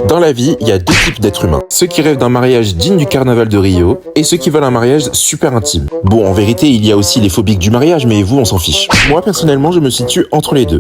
Dans la vie, il y a deux types d'êtres humains. Ceux qui rêvent d'un mariage digne du carnaval de Rio et ceux qui veulent un mariage super intime. Bon, en vérité, il y a aussi les phobiques du mariage, mais vous, on s'en fiche. Moi, personnellement, je me situe entre les deux.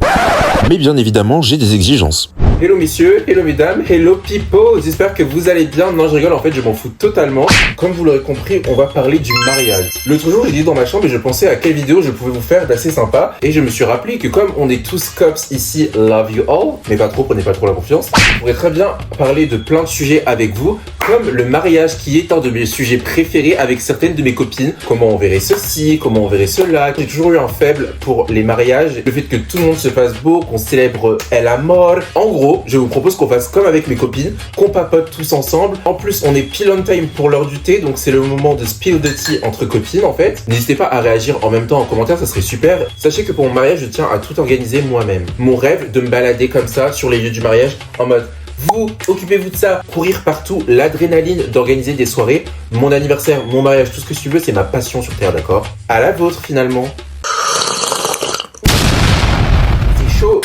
Mais bien évidemment, j'ai des exigences. Hello messieurs, hello mesdames, hello people, j'espère que vous allez bien. Non, je rigole, en fait, je m'en fous totalement. Comme vous l'aurez compris, on va parler du mariage. L'autre jour, j'étais dans ma chambre et je pensais à quelle vidéo je pouvais vous faire d'assez sympa. Et je me suis rappelé que comme on est tous cops ici, love you all, mais pas trop, prenez pas trop la confiance, je pourrais très bien parler de plein de sujets avec vous, comme le mariage qui est un de mes sujets préférés avec certaines de mes copines. Comment on verrait ceci, comment on verrait cela. J'ai toujours eu un faible pour les mariages, le fait que tout le monde se fasse beau, qu'on célèbre el amor. En gros, je vous propose qu'on fasse comme avec mes copines, qu'on papote tous ensemble. En plus, on est pile on time pour l'heure du thé, donc c'est le moment de spill the tea entre copines en fait. N'hésitez pas à réagir en même temps en commentaire, ça serait super. Sachez que pour mon mariage, je tiens à tout organiser moi-même. Mon rêve de me balader comme ça sur les lieux du mariage en mode vous, occupez-vous de ça, courir partout, l'adrénaline d'organiser des soirées. Mon anniversaire, mon mariage, tout ce que tu veux, c'est ma passion sur Terre, d'accord? À la vôtre finalement. C'est chaud.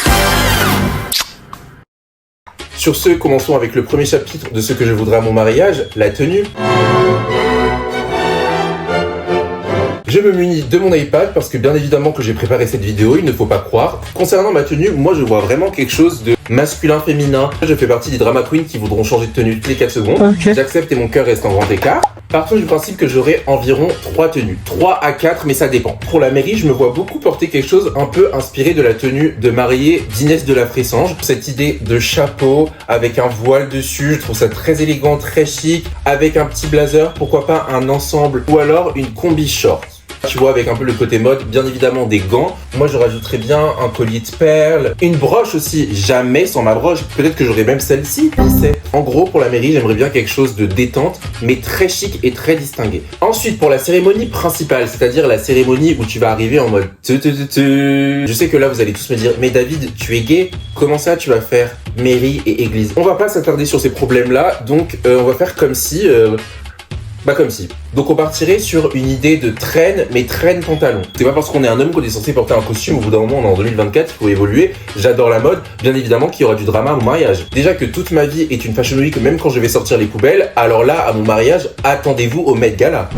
Sur ce, commençons avec le premier chapitre de ce que je voudrais à mon mariage, la tenue. Je me munis de mon iPad parce que bien évidemment que j'ai préparé cette vidéo, il ne faut pas croire. Concernant ma tenue, moi je vois vraiment quelque chose de masculin-féminin. Je fais partie des drama queens qui voudront changer de tenue toutes les 4 secondes. Okay. J'accepte et mon cœur reste en grand écart. Partons du principe que j'aurai environ 3 tenues. 3 à 4, mais ça dépend. Pour la mairie, je me vois beaucoup porter quelque chose un peu inspiré de la tenue de mariée d'Inès de la Fressange. Cette idée de chapeau avec un voile dessus, je trouve ça très élégant, très chic. Avec un petit blazer, pourquoi pas un ensemble ou alors une combi short. Tu vois, avec un peu le côté mode, bien évidemment des gants. Moi, je rajouterais bien un collier de perles, une broche aussi, jamais sans ma broche. Peut-être que j'aurais même celle-ci, qui sait. En gros, pour la mairie, j'aimerais bien quelque chose de détente, mais très chic et très distingué. Ensuite, pour la cérémonie principale, c'est-à-dire la cérémonie où tu vas arriver en mode je sais que là, vous allez tous me dire, mais David, tu es gay, comment ça tu vas faire mairie et église? On va pas s'attarder sur ces problèmes-là, donc on va faire comme si... comme si. Donc on partirait sur une idée de traîne, mais traîne pantalon. C'est pas parce qu'on est un homme qu'on est censé porter un costume. Au bout d'un moment, on est en 2024, il faut évoluer. J'adore la mode, bien évidemment qu'il y aura du drama à mon mariage. Déjà que toute ma vie est une fashion week, même quand je vais sortir les poubelles, alors là, à mon mariage, attendez-vous au Met Gala.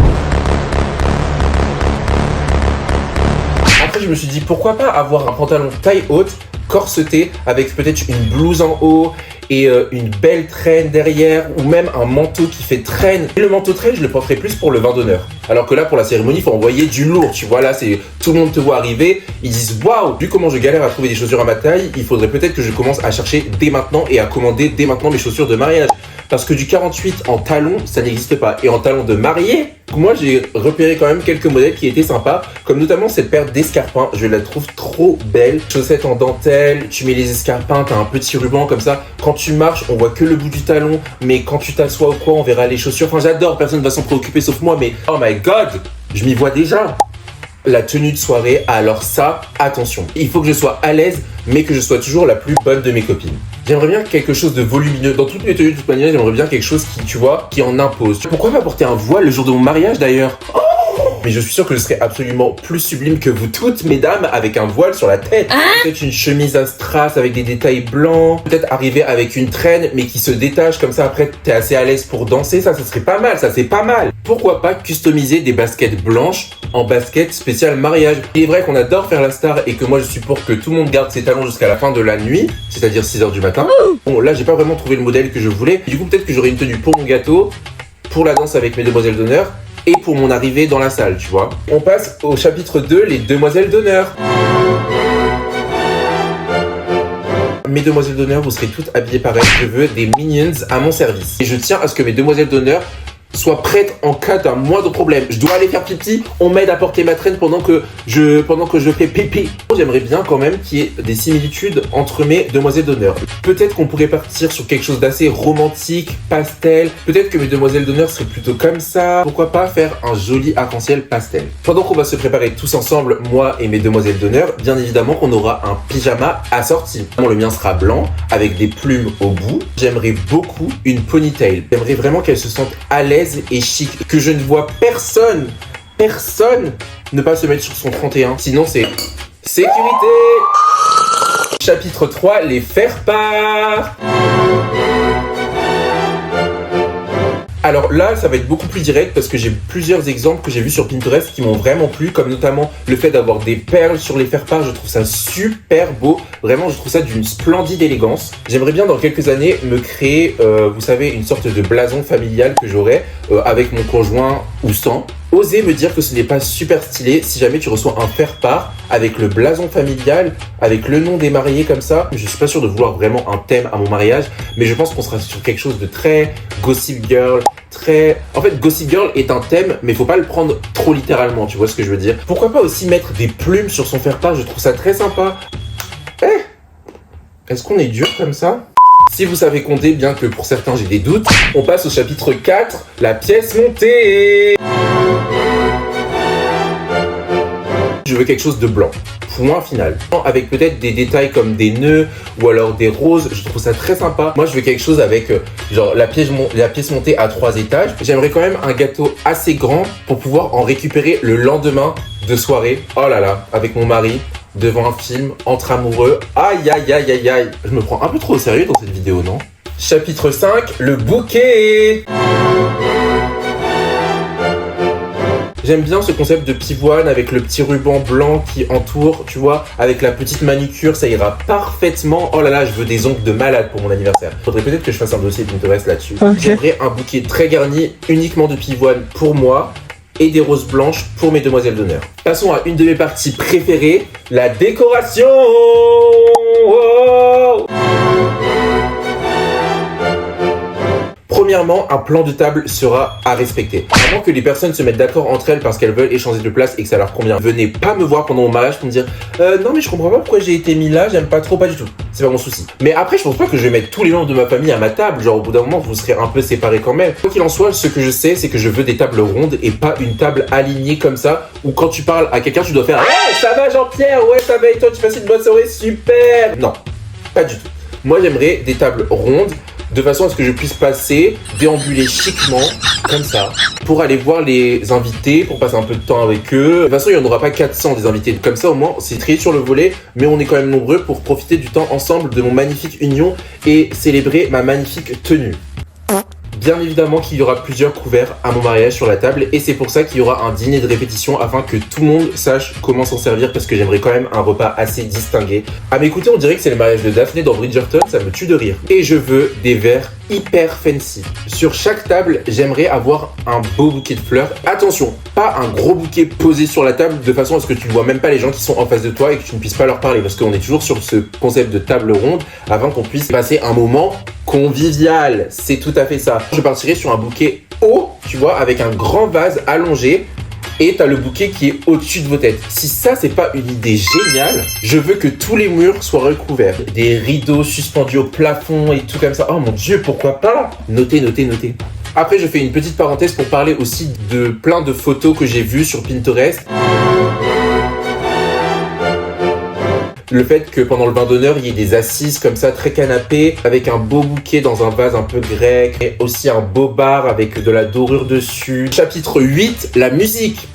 Après, je me suis dit, pourquoi pas avoir un pantalon taille haute, corseté, avec peut-être une blouse en haut, et une belle traîne derrière, ou même un manteau qui fait traîne. Et le manteau traîne, je le porterai plus pour le vin d'honneur. Alors que là, pour la cérémonie, il faut envoyer du lourd, tu vois, là, c'est tout le monde te voit arriver, ils disent waouh, vu comment je galère à trouver des chaussures à ma taille, il faudrait peut-être que je commence à chercher dès maintenant et à commander dès maintenant mes chaussures de mariage. Parce que du 48 en talon, ça n'existe pas. Et en talon de mariée, moi j'ai repéré quand même quelques modèles qui étaient sympas, comme notamment cette paire d'escarpins, je la trouve trop belle. Chaussettes en dentelle, tu mets les escarpins, t'as un petit ruban comme ça. Quand tu marches, on voit que le bout du talon, mais quand tu t'assois ou quoi, on verra les chaussures. Enfin j'adore, personne ne va s'en préoccuper sauf moi, mais oh my god, je m'y vois déjà. La tenue de soirée, alors ça, attention. Il faut que je sois à l'aise, mais que je sois toujours la plus bonne de mes copines. J'aimerais bien quelque chose de volumineux. Dans toutes mes tenues de toute manière, j'aimerais bien quelque chose qui, tu vois, qui en impose. Pourquoi pas porter un voile le jour de mon mariage d'ailleurs? Mais je suis sûr que je serais absolument plus sublime que vous toutes, mesdames, avec un voile sur la tête. Peut-être une chemise à strass avec des détails blancs. Peut-être arriver avec une traîne, mais qui se détache comme ça. Après, t'es assez à l'aise pour danser. Ça serait pas mal. Ça, c'est pas mal. Pourquoi pas customiser des baskets blanches en basket spécial mariage? Il est vrai qu'on adore faire la star et que moi, je suis pour que tout le monde garde ses talons jusqu'à la fin de la nuit, c'est-à-dire 6h du matin. Bon, là, j'ai pas vraiment trouvé le modèle que je voulais. Du coup, peut-être que j'aurai une tenue pour mon gâteau, pour la danse avec mes demoiselles d'honneur, et pour mon arrivée dans la salle, tu vois. On passe au chapitre 2, les demoiselles d'honneur. Mes demoiselles d'honneur, vous serez toutes habillées pareil. Je veux des minions à mon service. Et je tiens à ce que mes demoiselles d'honneur soient prêtes en cas d'un moindre problème. Je dois aller faire pipi, on m'aide à porter ma traîne pendant que je fais pipi. J'aimerais bien quand même qu'il y ait des similitudes entre mes demoiselles d'honneur. Peut-être qu'on pourrait partir sur quelque chose d'assez romantique, pastel. Peut-être que mes demoiselles d'honneur seraient plutôt comme ça. Pourquoi pas faire un joli arc-en-ciel pastel. Pendant qu'on va se préparer tous ensemble, moi et mes demoiselles d'honneur, bien évidemment qu'on aura un pyjama assorti. Le mien sera blanc, avec des plumes au bout. J'aimerais beaucoup une ponytail. J'aimerais vraiment qu'elle se sente à l'aise et chic, que je ne vois personne ne pas se mettre sur son 31, sinon c'est sécurité. Chapitre 3, les faire-part. Alors là, ça va être beaucoup plus direct parce que j'ai plusieurs exemples que j'ai vus sur Pinterest qui m'ont vraiment plu, comme notamment le fait d'avoir des perles sur les faire-part. Je trouve ça super beau. Vraiment, je trouve ça d'une splendide élégance. J'aimerais bien dans quelques années me créer, vous savez, une sorte de blason familial que j'aurais avec mon conjoint ou sans. Osez me dire que ce n'est pas super stylé si jamais tu reçois un faire-part avec le blason familial, avec le nom des mariés comme ça. Je suis pas sûr de vouloir vraiment un thème à mon mariage, mais je pense qu'on sera sur quelque chose de très Gossip Girl, très... En fait, Gossip Girl est un thème, mais faut pas le prendre trop littéralement, tu vois ce que je veux dire. Pourquoi pas aussi mettre des plumes sur son faire-part, je trouve ça très sympa. Est-ce qu'on est dur comme ça ? Si vous savez compter, bien que pour certains j'ai des doutes, on passe au chapitre 4, la pièce montée. Je veux quelque chose de blanc. Point final. Avec peut-être des détails comme des nœuds ou alors des roses, je trouve ça très sympa. Moi, je veux quelque chose avec genre la pièce montée à 3 étages. J'aimerais quand même un gâteau assez grand pour pouvoir en récupérer le lendemain de soirée. Oh là là, avec mon mari, devant un film, entre amoureux. Aïe, aïe, aïe, aïe, aïe. Je me prends un peu trop au sérieux dans cette vidéo, non ? Chapitre 5, le bouquet. J'aime bien ce concept de pivoine avec le petit ruban blanc qui entoure, tu vois, avec la petite manucure, ça ira parfaitement. Oh là là, je veux des ongles de malade pour mon anniversaire. Faudrait peut-être que je fasse un dossier Pinterest là-dessus. Okay. J'aimerais un bouquet très garni, uniquement de pivoine pour moi et des roses blanches pour mes demoiselles d'honneur. Passons à une de mes parties préférées, la décoration. Oh. Premièrement, un plan de table sera à respecter. Avant que les personnes se mettent d'accord entre elles parce qu'elles veulent échanger de place et que ça leur convient, venez pas me voir pendant mon mariage pour me dire non mais je comprends pas pourquoi j'ai été mis là, j'aime pas trop, pas du tout. C'est pas mon souci. Mais après, je pense pas que je vais mettre tous les membres de ma famille à ma table. Genre au bout d'un moment, vous serez un peu séparés quand même. Quoi qu'il en soit, ce que je sais, c'est que je veux des tables rondes et pas une table alignée comme ça où quand tu parles à quelqu'un, tu dois faire hey, ça va Jean-Pierre, ouais ça va et toi, tu passes une bonne soirée, super. Non, pas du tout. Moi, j'aimerais des tables rondes de façon à ce que je puisse passer, déambuler chiquement, comme ça, pour aller voir les invités, pour passer un peu de temps avec eux. De toute façon, il n'y en aura pas 400 des invités. Comme ça, au moins, c'est trié sur le volet, mais on est quand même nombreux pour profiter du temps ensemble de mon magnifique union et célébrer ma magnifique tenue. Bien évidemment qu'il y aura plusieurs couverts à mon mariage sur la table et c'est pour ça qu'il y aura un dîner de répétition afin que tout le monde sache comment s'en servir parce que j'aimerais quand même un repas assez distingué. À m'écouter, on dirait que c'est le mariage de Daphné dans Bridgerton, ça me tue de rire. Et je veux des verres hyper fancy. Sur chaque table, j'aimerais avoir un beau bouquet de fleurs. Attention, pas un gros bouquet posé sur la table de façon à ce que tu ne vois même pas les gens qui sont en face de toi et que tu ne puisses pas leur parler parce qu'on est toujours sur ce concept de table ronde afin qu'on puisse passer un moment convivial. C'est tout à fait ça. Je partirai sur un bouquet haut, tu vois, avec un grand vase allongé et t'as le bouquet qui est au-dessus de vos têtes. Si ça, c'est pas une idée géniale, je veux que tous les murs soient recouverts. Des rideaux suspendus au plafond et tout comme ça. Oh mon Dieu, pourquoi pas ? Notez, notez, notez. Après, je fais une petite parenthèse pour parler aussi de plein de photos que j'ai vues sur Pinterest. Le fait que pendant le bain d'honneur, il y ait des assises comme ça, très canapé, avec un beau bouquet dans un vase un peu grec, et aussi un beau bar avec de la dorure dessus. Chapitre 8, la musique.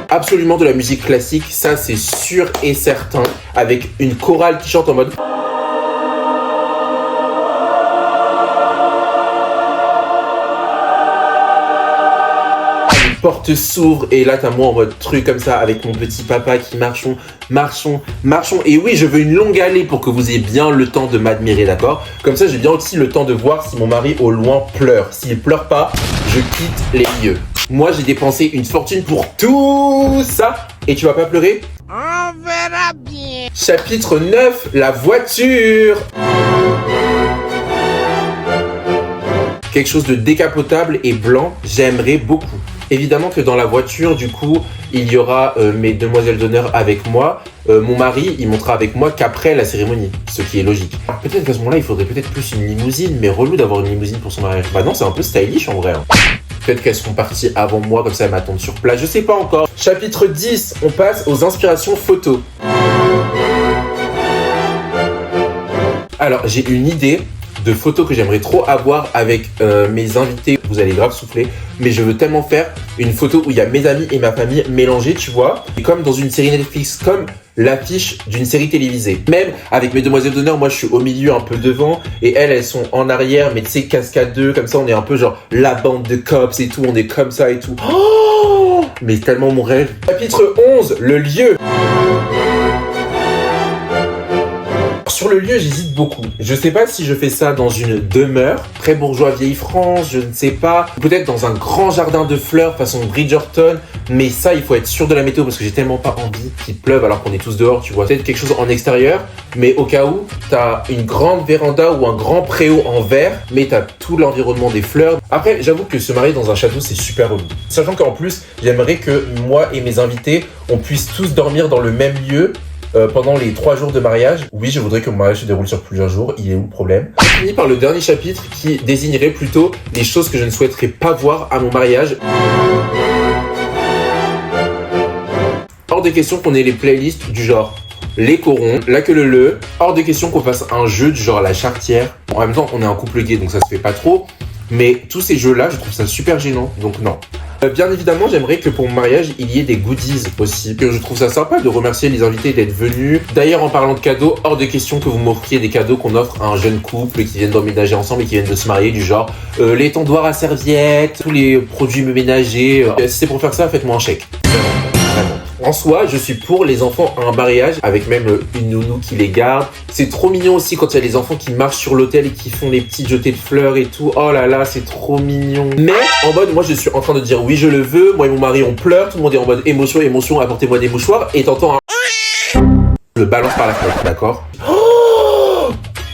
Absolument de la musique classique, ça c'est sûr et certain, avec une chorale qui chante en mode... porte s'ouvre et là t'as moi en mode truc comme ça avec mon petit papa qui marchons et oui je veux une longue allée pour que vous ayez bien le temps de m'admirer, d'accord? Comme ça j'ai bien aussi le temps de voir si mon mari au loin pleure. S'il pleure pas, je quitte les lieux. Moi j'ai dépensé une fortune pour tout ça et tu vas pas pleurer? On verra bien. Chapitre 9, la voiture. Quelque chose de décapotable et blanc, j'aimerais beaucoup. Évidemment que dans la voiture, du coup, il y aura mes demoiselles d'honneur avec moi. Mon mari, il montera avec moi qu'après la cérémonie, ce qui est logique. Alors, peut-être qu'à ce moment-là, il faudrait peut-être plus une limousine, mais relou d'avoir une limousine pour son mariage. Bah non, c'est un peu stylish en vrai. Hein. Peut-être qu'elles seront parties avant moi, comme ça elles m'attendent sur place, je sais pas encore. Chapitre 10, on passe aux inspirations photos. Alors, j'ai une idée de photos que j'aimerais trop avoir avec mes invités. Vous allez grave souffler, mais je veux tellement faire une photo où il y a mes amis et ma famille mélangés, tu vois. Et comme dans une série Netflix, comme l'affiche d'une série télévisée. Même avec mes demoiselles d'honneur, moi je suis au milieu, un peu devant, et elles sont en arrière, mais tu sais, cascade 2, comme ça on est un peu genre la bande de cops et tout, on est comme ça et tout. Oh, mais c'est tellement mon rêve. Chapitre 11, le lieu. Sur le lieu, j'hésite beaucoup. Je sais pas si je fais ça dans une demeure, très bourgeois vieille France, je ne sais pas. Peut-être dans un grand jardin de fleurs façon Bridgerton, mais ça, il faut être sûr de la météo parce que j'ai tellement pas envie qu'il pleuve alors qu'on est tous dehors, tu vois. Peut-être quelque chose en extérieur, mais au cas où, t'as une grande véranda ou un grand préau en verre, mais t'as tout l'environnement des fleurs. Après, j'avoue que se marier dans un château, c'est super relou. Sachant qu'en plus, j'aimerais que moi et mes invités, on puisse tous dormir dans le même lieu pendant les 3 jours de mariage. Oui, je voudrais que mon mariage se déroule sur plusieurs jours. Il est où le problème? On finit par le dernier chapitre qui désignerait plutôt les choses que je ne souhaiterais pas voir à mon mariage. Hors de question qu'on ait les playlists du genre les corons, la queue leu. Hors de question qu'on fasse un jeu du genre la charretière. En même temps, on est un couple gay, donc ça se fait pas trop. Mais tous ces jeux-là, je trouve ça super gênant, donc non. Bien évidemment, j'aimerais que pour mon mariage, il y ait des goodies aussi. Que je trouve ça sympa de remercier les invités d'être venus. D'ailleurs, en parlant de cadeaux, hors de question que vous m'offriez des cadeaux qu'on offre à un jeune couple qui viennent d'emménager ensemble et qui viennent de se marier, du genre les tendoirs à serviettes, tous les produits ménagers. Si c'est pour faire ça, faites-moi un chèque. Vraiment. En soi, je suis pour les enfants à un mariage, avec même une nounou qui les garde. C'est trop mignon aussi quand il y a les enfants qui marchent sur l'autel et qui font les petits jetés de fleurs et tout. Oh là là, c'est trop mignon. Mais en mode, moi je suis en train de dire oui, je le veux. Moi et mon mari, on pleure. Tout le monde est en mode émotion, émotion, apportez-moi des mouchoirs. Et t'entends un... le balance par la fenêtre, d'accord? Oh,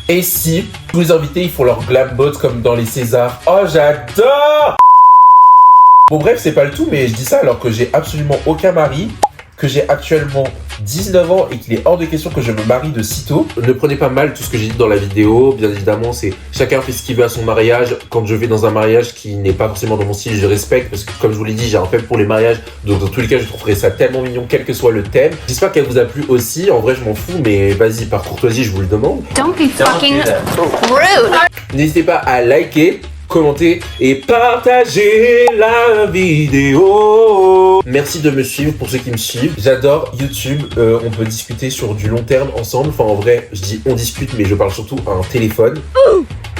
et si tous les invités, ils font leur glam boat comme dans les Césars? Oh, j'adore! Bon bref, c'est pas le tout, mais je dis ça alors que j'ai absolument aucun mari, que j'ai actuellement 19 ans et qu'il est hors de question que je me marie de sitôt. Ne prenez pas mal tout ce que j'ai dit dans la vidéo, bien évidemment, c'est chacun fait ce qu'il veut à son mariage. Quand je vais dans un mariage qui n'est pas forcément dans mon style, je respecte parce que comme je vous l'ai dit, j'ai un faible pour les mariages, donc dans tous les cas, je trouverais ça tellement mignon, quel que soit le thème. J'espère qu'elle vous a plu aussi, en vrai, je m'en fous, mais vas-y, par courtoisie, je vous le demande. Don't be fucking rude. N'hésitez pas à liker, commenter et partager la vidéo. Merci de me suivre pour ceux qui me suivent. J'adore YouTube. On peut discuter sur du long terme ensemble. Enfin, en vrai, je dis on discute, mais je parle surtout à un téléphone.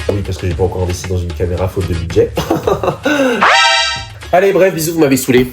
Oui, parce que j'ai pas encore investi dans une caméra faute de budget. Allez, bref, bisous, vous m'avez saoulé.